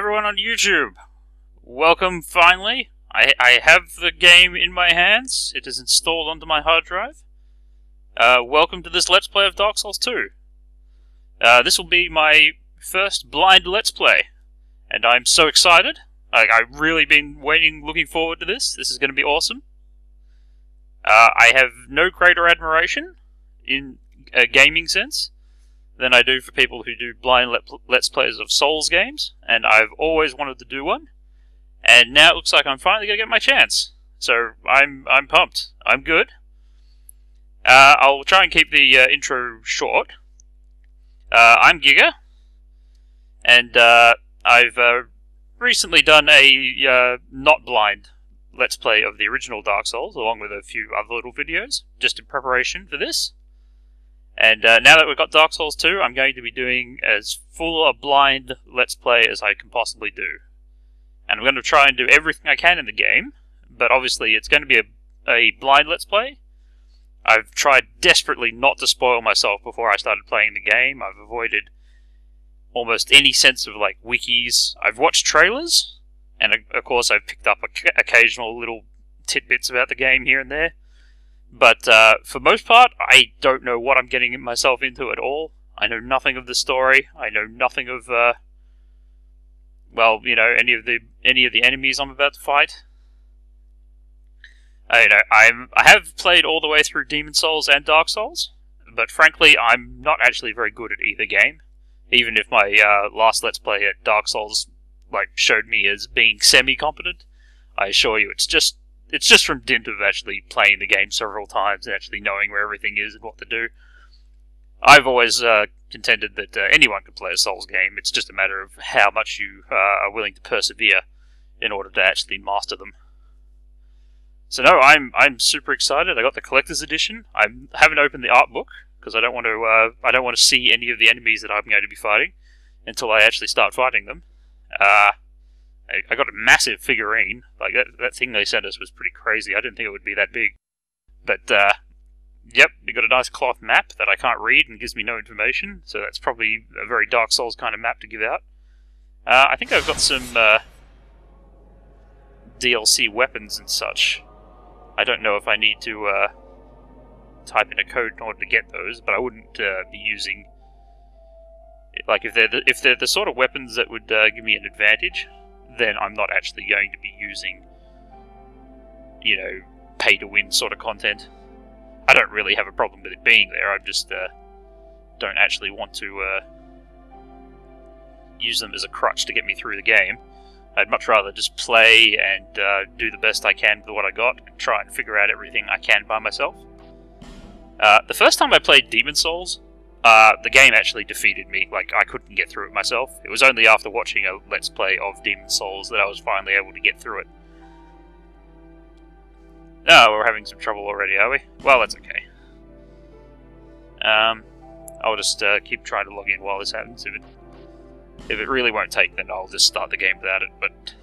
everyone on YouTube. Welcome finally. I have the game in my hands. It is installed onto my hard drive. Welcome to this Let's Play of Dark Souls 2. This will be my first blind Let's Play, and I'm so excited. I've really been looking forward to this. This is going to be awesome. I have no greater admiration in a gaming sense than I do for people who do blind Let's Plays of Souls games, and I've always wanted to do one, and now it looks like I'm finally going to get my chance. So I'm pumped. I'm good. I'll try and keep the intro short. I'm Giga, and I've recently done a not blind Let's Play of the original Dark Souls, along with a few other little videos, just in preparation for this. And now that we've got Dark Souls 2, I'm going to be doing as full a blind Let's Play as I can possibly do. And I'm going to try and do everything I can in the game, but obviously it's going to be a blind Let's Play. I've tried desperately not to spoil myself before I started playing the game. I've avoided almost any sense of, like, wikis. I've watched trailers, and of course I've picked up occasional little tidbits about the game here and there. But for most part, I don't know what I'm getting myself into at all. I know nothing of the story. I know nothing of, well, you know, any of the enemies I'm about to fight. I have played all the way through Demon Souls and Dark Souls, but frankly, I'm not actually very good at either game. Even if my last Let's Play at Dark Souls showed me as being semi-competent, I assure you, it's just from dint of actually playing the game several times and actually knowing where everything is and what to do. I've always contended that anyone can play a Souls game. It's just a matter of how much you are willing to persevere in order to actually master them. So no, I'm super excited. I got the collector's edition. I haven't opened the art book because I don't want to see any of the enemies that I'm going to be fighting until I actually start fighting them. I got a massive figurine. Like, that thing they sent us was pretty crazy. I didn't think it would be that big. But, yep, we got a nice cloth map that I can't read and gives me no information, so that's probably a very Dark Souls kind of map to give out. I think I've got some DLC weapons and such. I don't know if I need to type in a code in order to get those, but I wouldn't be using... Like, if they're the sort of weapons that would give me an advantage, then I'm not actually going to be using, you know, pay-to-win sort of content. I don't really have a problem with it being there, I just don't actually want to use them as a crutch to get me through the game. I'd much rather just play and do the best I can with what I got, and try and figure out everything I can by myself. The first time I played Demon Souls, the game actually defeated me. Like, I couldn't get through it myself. It was only after watching a Let's Play of Demon Souls that I was finally able to get through it. Oh, we're having some trouble already, are we? Well, that's okay. I'll just keep trying to log in while this happens. If it really won't take, then I'll just start the game without it. But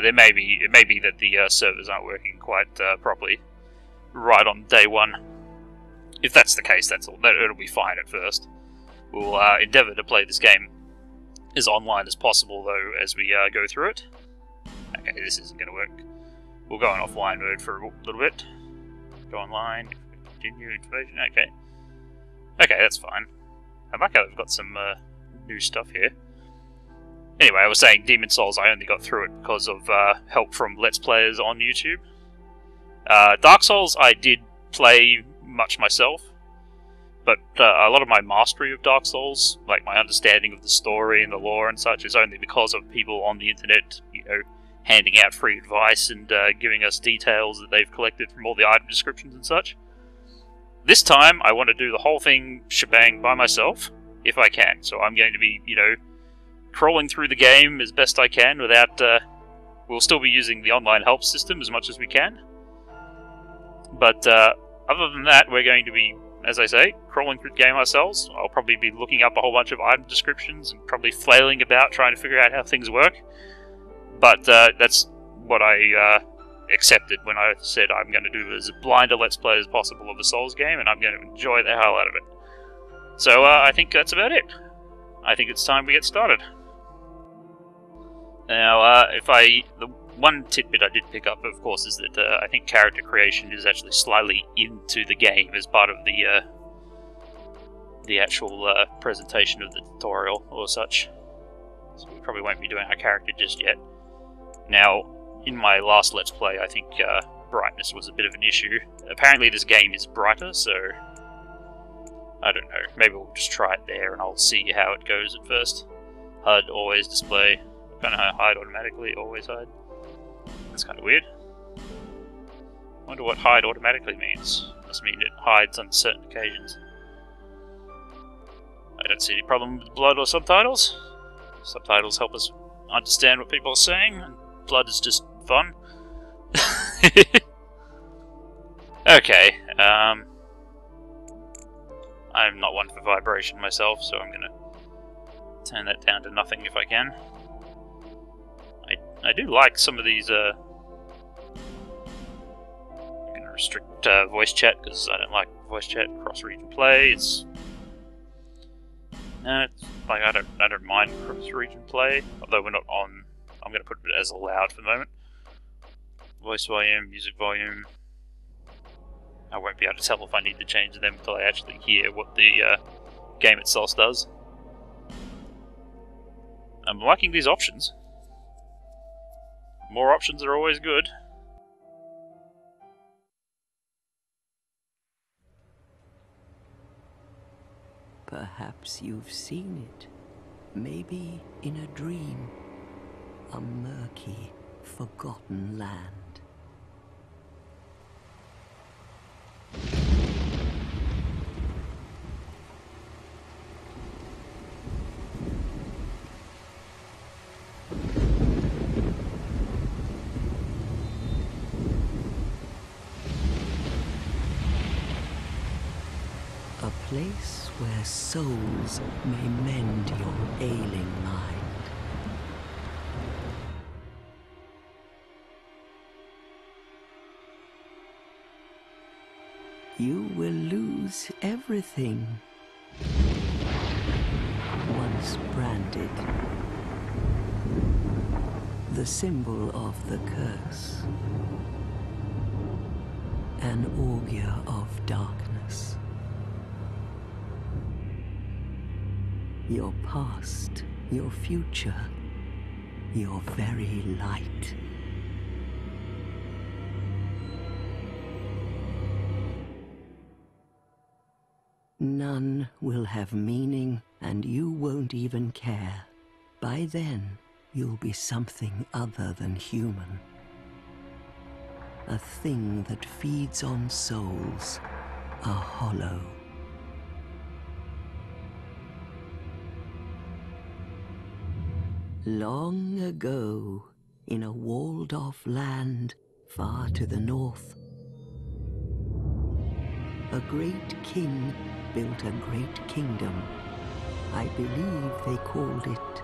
it may be that the servers aren't working quite properly right on day one. If that's the case, it'll be fine at first. We'll endeavour to play this game as online as possible, though, as we go through it. Okay, this isn't going to work. We'll go in offline mode for a little bit. Go online, continue information, okay. Okay, that's fine. I like how they've got some new stuff here. Anyway, I was saying Demon Souls, I only got through it because of help from Let's Players on YouTube. Dark Souls, I did play much myself, but a lot of my mastery of Dark Souls, like my understanding of the story and the lore and such, is only because of people on the internet, you know, handing out free advice and giving us details that they've collected from all the item descriptions and such. This time, I want to do the whole thing shebang by myself, if I can, so I'm going to be, you know, crawling through the game as best I can without... we'll still be using the online help system as much as we can, but other than that, we're going to be, as I say, crawling through the game ourselves. I'll probably be looking up a whole bunch of item descriptions and probably flailing about trying to figure out how things work. But that's what I accepted when I said I'm going to do as blind a Let's Play as possible of a Souls game, and I'm going to enjoy the hell out of it. So I think that's about it. I think it's time we get started. Now, the one tidbit I did pick up, of course, is that I think character creation is actually slightly into the game as part of the actual presentation of the tutorial or such. So we probably won't be doing our character just yet. Now, in my last Let's Play, I think brightness was a bit of an issue. Apparently this game is brighter, so I don't know. Maybe we'll just try it there and I'll see how it goes at first. HUD, always display. Kind of hide automatically, always hide. That's kind of weird. Wonder what hide automatically means. Must mean it hides on certain occasions. I don't see any problem with blood or subtitles. Subtitles help us understand what people are saying, and blood is just fun. Okay, I'm not one for vibration myself, so I'm gonna turn that down to nothing if I can. I do like some of these, I'm gonna restrict voice chat, because I don't like voice chat cross-region play. It's like I don't mind cross-region play, although we're not on. I'm going to put it as allowed for the moment. Voice volume, music volume. I won't be able to tell if I need to change them until I actually hear what the game itself does. I'm liking these options. More options are always good. Perhaps you've seen it. Maybe in a dream. A murky, forgotten land. A place where souls may mend your ailing mind. You will lose everything. Once branded. The symbol of the curse. An augur of darkness. Your past, your future, your very light. None will have meaning, and you won't even care. By then, you'll be something other than human. A thing that feeds on souls, a hollow. Long ago, in a walled-off land far to the north, a great king built a great kingdom. I believe they called it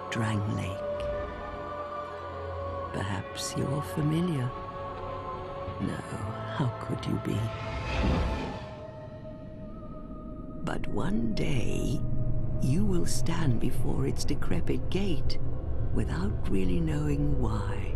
Drangleic. Perhaps you're familiar. No, how could you be? But one day, you will stand before its decrepit gate without really knowing why.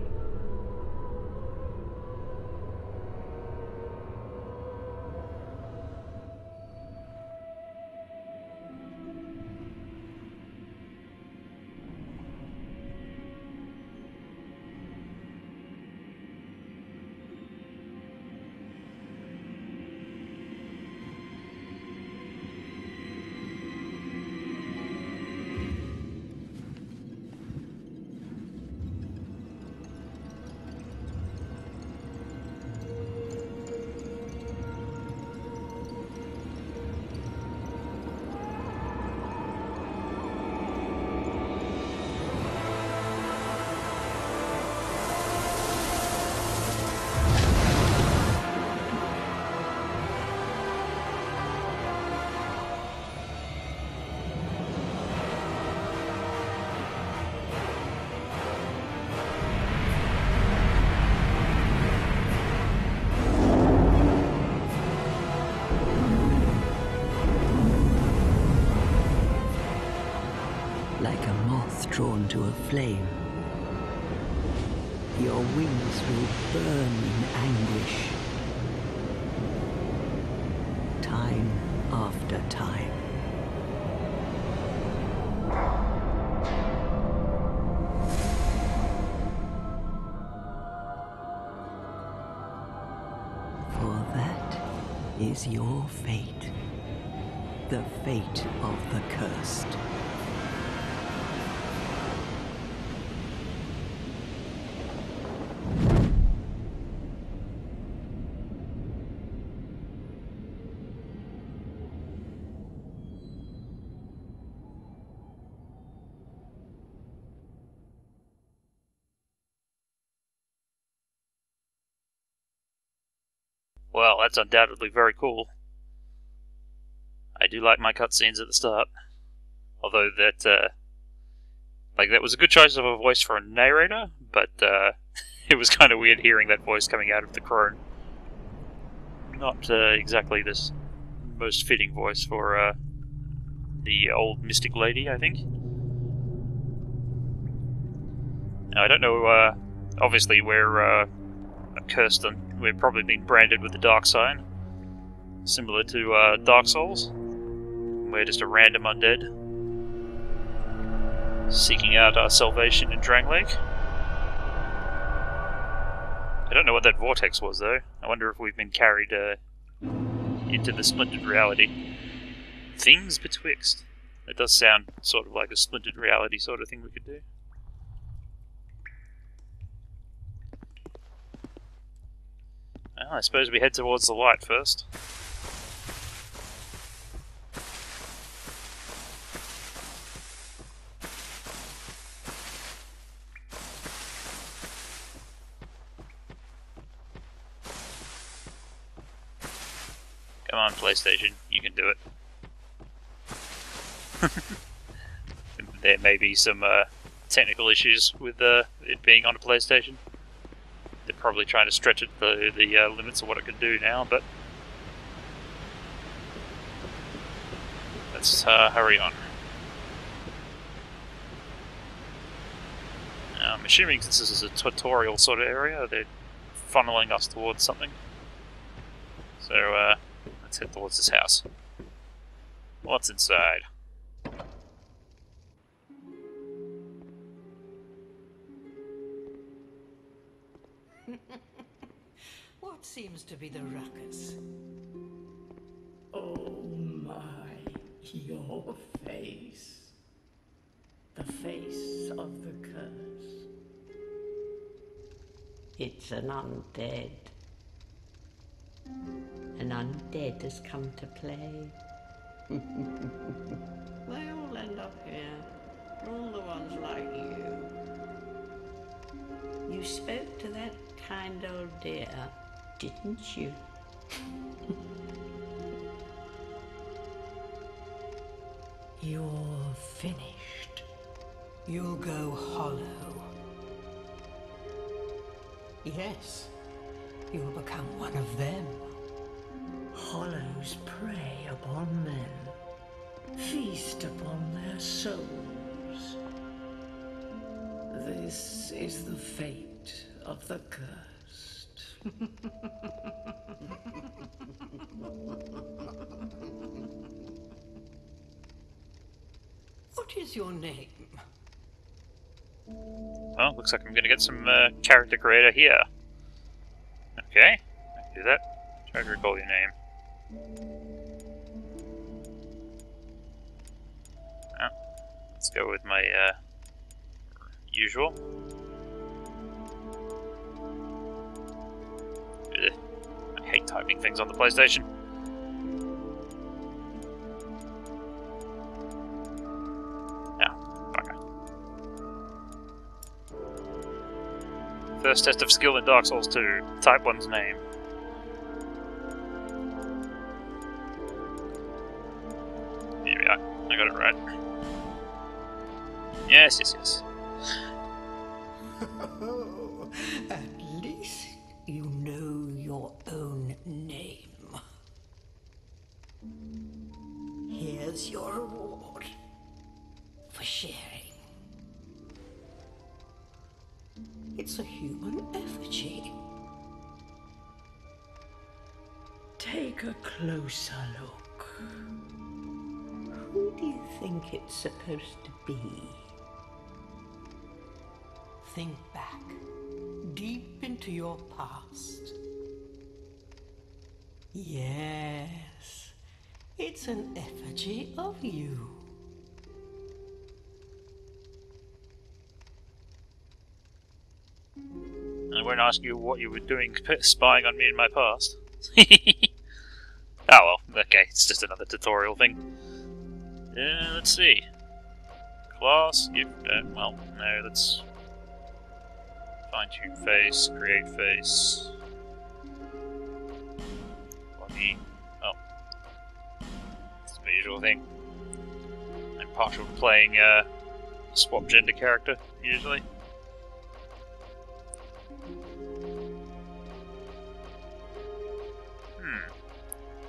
Like a moth drawn to a flame, Your wings will burn in anguish. Time after time. For that is your fate. The fate of the cursed. Well, that's undoubtedly very cool. I do like my cutscenes at the start. Although that, that was a good choice of a voice for a narrator, but it was kind of weird hearing that voice coming out of the crone. Not exactly this most fitting voice for the old mystic lady, I think. Now, I don't know, obviously we're cursed and we've probably been branded with the dark sign, similar to Dark Souls. We're just a random undead, seeking out our salvation in Drangleic. I don't know what that vortex was, though. I wonder if we've been carried into the splintered reality. Things betwixt. It does sound sort of like a splintered reality sort of thing we could do. Well, I suppose we head towards the light first. Come on, PlayStation, you can do it. There may be some technical issues with it being on a PlayStation. They're probably trying to stretch it the limits of what it can do now, but let's hurry on. Now, I'm assuming this is a tutorial sort of area. They're funneling us towards something. So, let's head towards this house. What's inside? What seems to be the ruckus? Oh my, your face. The face of the curse. It's an undead. An undead has come to play. They all end up here. All the ones like you. You spoke to that kind old dear, didn't you? You're finished. You'll go hollow. Yes, you'll become one of them. Hollows prey upon men, feast upon their souls. This is the fate of the cursed. What is your name? Well, looks like I'm going to get some character creator here. Okay, I can do that. Try to recall your name. Oh, let's go with my usual. Ugh, I hate typing things on the PlayStation. First test of skill in Dark Souls 2. Type one's name. Here we are. I got it right. Yes, yes, yes. At least you know your own name. Here's your reward for sharing. It's a human effigy. Take a closer look. Who do you think it's supposed to be? Think back, deep into your past. Yes, it's an effigy of you. I won't ask you what you were doing spying on me in my past. Oh well, okay, it's just another tutorial thing. Let's see. Class, gift, well, no, let's fine-tune face, create face. Body, oh. It's the usual thing. I'm partial to playing a swap gender character, usually.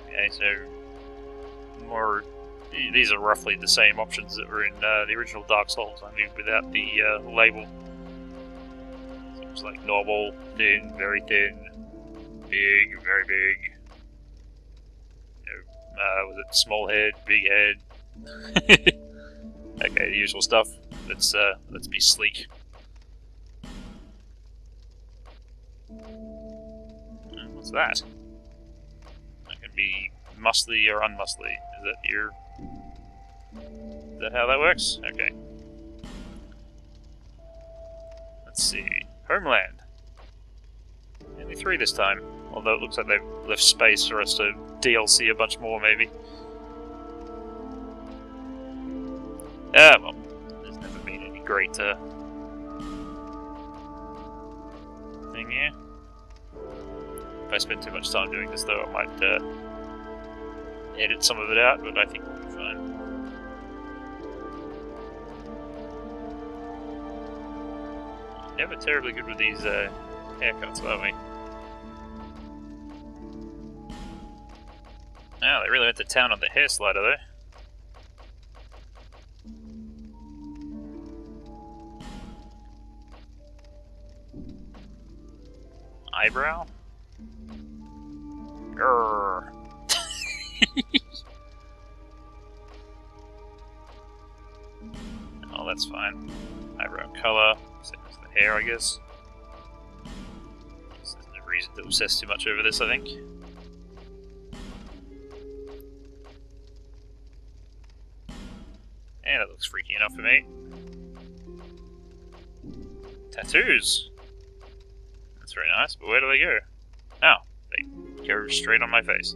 Okay, so more. These are roughly the same options that were in the original Dark Souls, only without the label. Seems like normal, thin, very thin, big, very big. Was it small head, big head? Okay, the usual stuff. Let's be sleek. What's that? I can be muscly or unmuscly. Is that how that works? Okay. Let's see. Homeland. Only 3 this time. Although it looks like they've left space for us to DLC a bunch more, maybe. Well, there's never been any great thing here. If I spend too much time doing this, though, I might edit some of it out, but I think we'll be fine. Never terribly good with these haircuts, are we? Oh, they really went to town on the hair slider, though. Eyebrow? Grrr. Oh, that's fine. Eyebrow color. Same as the hair, I guess. There's no reason to obsess too much over this, I think. And it looks freaky enough for me. Tattoos! That's very nice, but where do they go? Oh, they go straight on my face.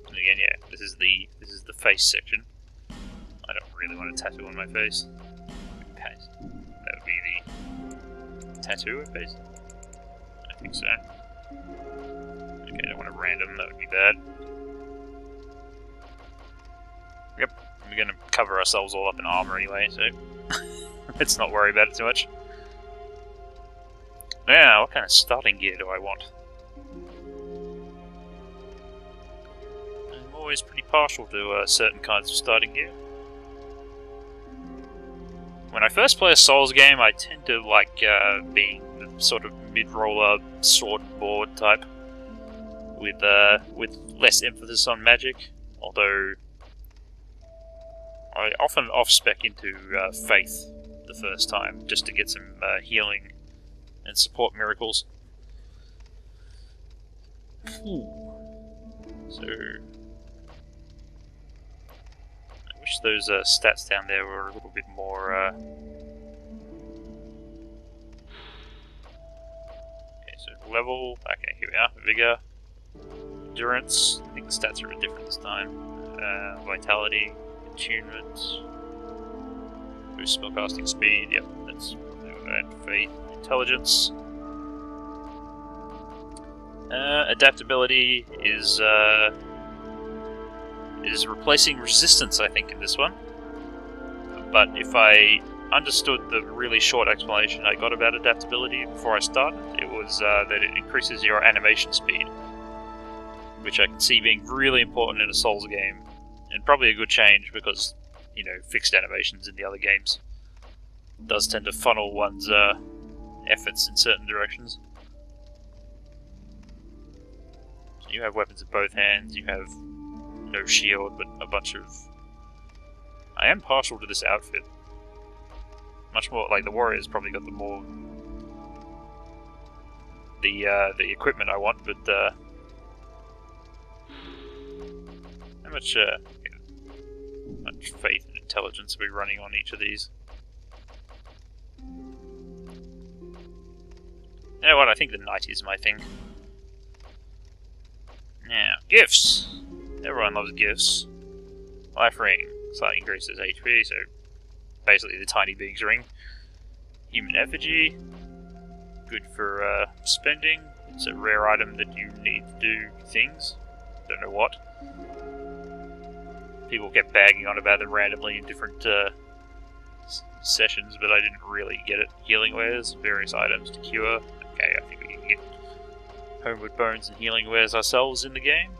And again, yeah, this is the face section. I don't really want a tattoo on my face. Paste. That would be the tattoo of face? I think so. Okay, I don't want a random, that would be bad. Yep, we're going to cover ourselves all up in armor anyway, so let's not worry about it too much. Now, what kind of starting gear do I want? I'm always pretty partial to certain kinds of starting gear. When I first play a Souls game, I tend to like being the sort of mid-roller sword and board type, with less emphasis on magic. Although I often off-spec into faith the first time just to get some healing and support miracles. Ooh. So I wish those stats down there were a little bit more. Okay, so level. Okay, here we are. Vigor, endurance. I think the stats are a bit different this time. Vitality, attunement, boost spellcasting speed. Yep, that's faith. Intelligence. Adaptability is replacing resistance, I think, in this one. But if I understood the really short explanation I got about adaptability before I started, it was that it increases your animation speed, which I can see being really important in a Souls game, and probably a good change because, you know, fixed animations in the other games. does tend to funnel one's efforts in certain directions. So you have weapons in both hands, you have no shield, but a bunch of... I am partial to this outfit. Much more, like, the warrior's probably got the more... the equipment I want, but how much faith and intelligence are we running on each of these? You know what, I think the knight is my thing. Now, gifts! Everyone loves gifts. Life ring, slightly increases HP, so basically the tiny being's ring. Human effigy, good for spending. It's a rare item that you need to do things. Don't know what. People kept bagging on about them randomly in different sessions, but I didn't really get it. Healing wares, various items to cure. Okay, I think we can get homeward bones and healing wares ourselves in the game.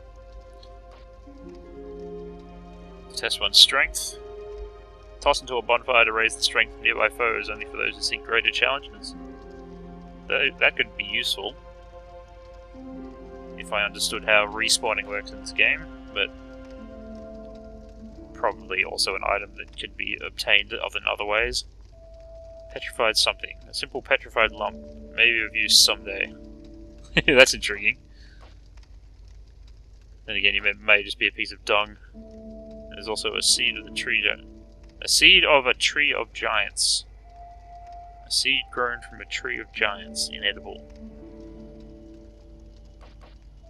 Test one's strength. Toss into a bonfire to raise the strength of nearby foes, only for those who seek greater challenges. That could be useful if I understood how respawning works in this game, but probably also an item that could be obtained in other ways. Petrified something. A simple petrified lump. Maybe of use someday. That's intriguing. Then again, it may just be a piece of dung. There's also a seed of the tree. A seed of a tree of giants. A seed grown from a tree of giants, inedible.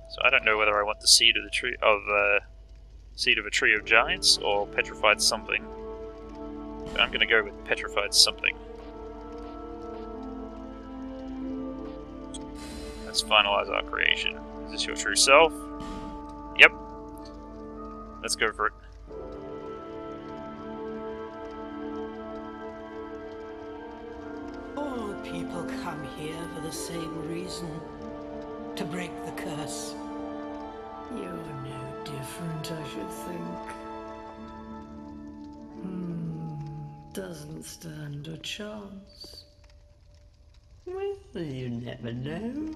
So I don't know whether I want the seed of the tree of seed of a tree of giants or petrified something. But I'm going to go with petrified something. Let's finalize our creation. Is this your true self? Yep. Let's go for it. All people come here for the same reason. To break the curse. You're no different, I should think. Doesn't stand a chance. Well, you never know.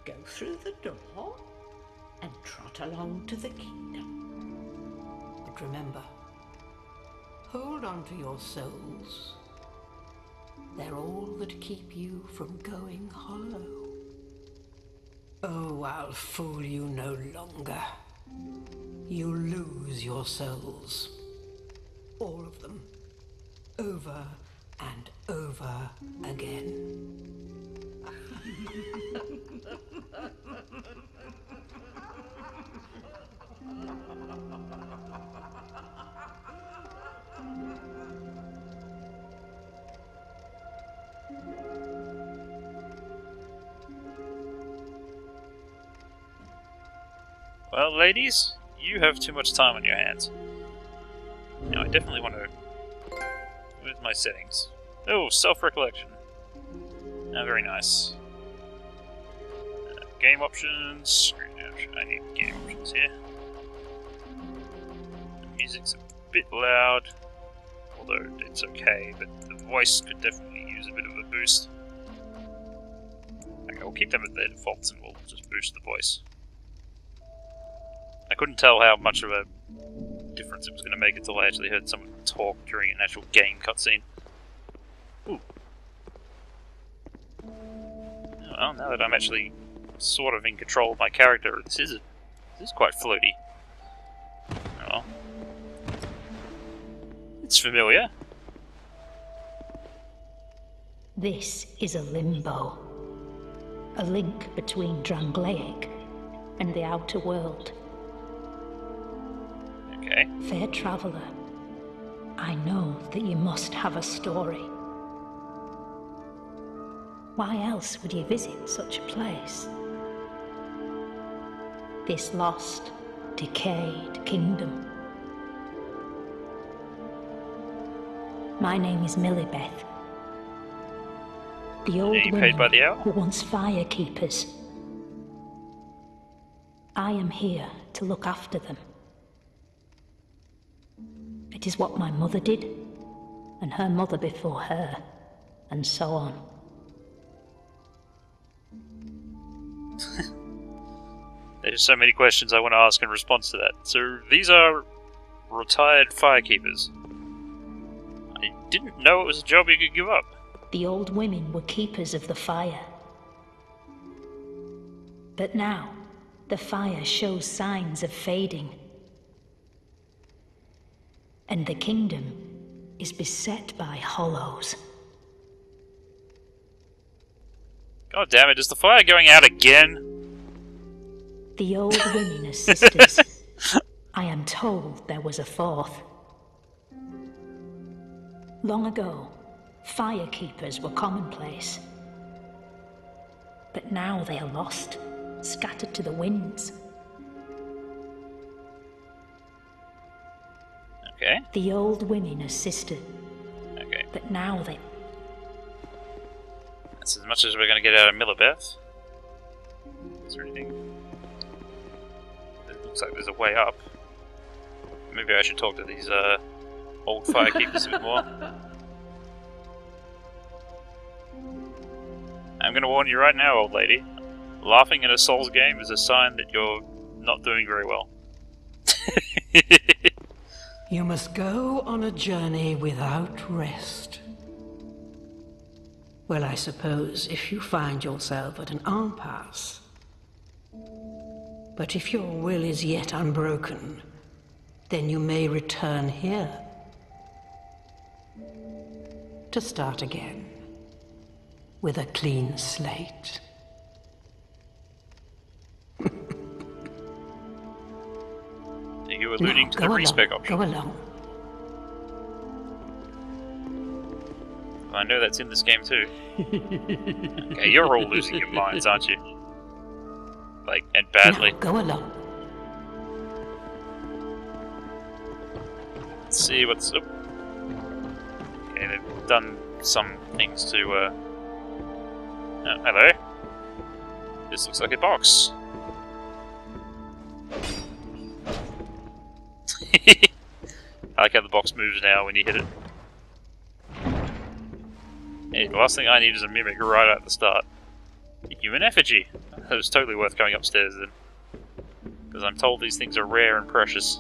Go through the door and trot along to the kingdom. But remember, hold on to your souls. They're all that keep you from going hollow. Oh, I'll fool you no longer. You'll lose your souls. All of them. Over and over again. Well, ladies, you have too much time on your hands. Now, I definitely want to... Where's my settings? Oh, self-recollection. Very nice. Game options. I need game options here. The music's a bit loud, although it's okay, but the voice could definitely use a bit of a boost. Okay, we'll keep them at their defaults and we'll just boost the voice. I couldn't tell how much of a difference it was going to make until I actually heard someone talk during an actual game cutscene. Ooh. Well, now that I'm actually sort of in control of my character, this is quite floaty. Oh. It's familiar. This is a limbo. A link between Drangleic and the outer world. Okay. Fair traveller, I know that you must have a story. Why else would you visit such a place? This lost, decayed kingdom. My name is Millibeth. The old you paid by the hour? women were once Firekeepers. I am here to look after them. It is what my mother did, and her mother before her, and so on. There's so many questions I want to ask in response to that. So, these are retired Firekeepers. I didn't know it was a job you could give up. The old women were keepers of the fire. But now, the fire shows signs of fading. And the kingdom is beset by hollows. God damn it, is the fire going out again? The old women are sisters. I am told there was a fourth. Long ago, Firekeepers were commonplace. But now they are lost, scattered to the winds. Okay. The old women are sisters. Okay. But now they... That's as much as we're going to get out of Millibeth. Is there anything? It looks like there's a way up. Maybe I should talk to these old Firekeepers a bit more. I'm going to warn you right now, old lady. Laughing at a Souls game is a sign that you're not doing very well. You must go on a journey without rest. Well, I suppose if you find yourself at an impasse. But if your will is yet unbroken, then you may return here. To start again. With a clean slate. Are you alluding to the respec option? Go along. I know that's in this game too. Okay, you're all losing your minds, aren't you? Like, and badly. Now, go along. Let's see what's up. Okay, they've done some things to, oh, hello. This looks like a box. I like how the box moves now when you hit it. Hey, the last thing I need is a mimic right at the start. A human effigy. That was totally worth going upstairs then. Because I'm told these things are rare and precious.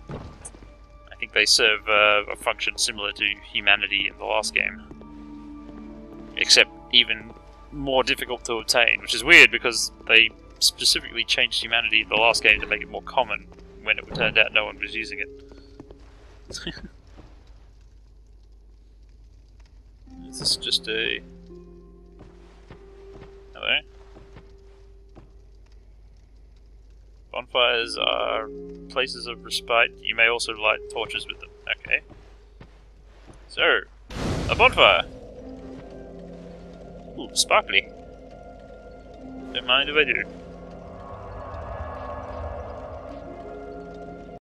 I think they serve a function similar to humanity in the last game. Except even more difficult to obtain, which is weird because they specifically changed humanity in the last game to make it more common when it turned out no one was using it. This is just a... Hello? Bonfires are places of respite. You may also light torches with them. Okay. So, a bonfire! Ooh, sparkly. Don't mind if I do.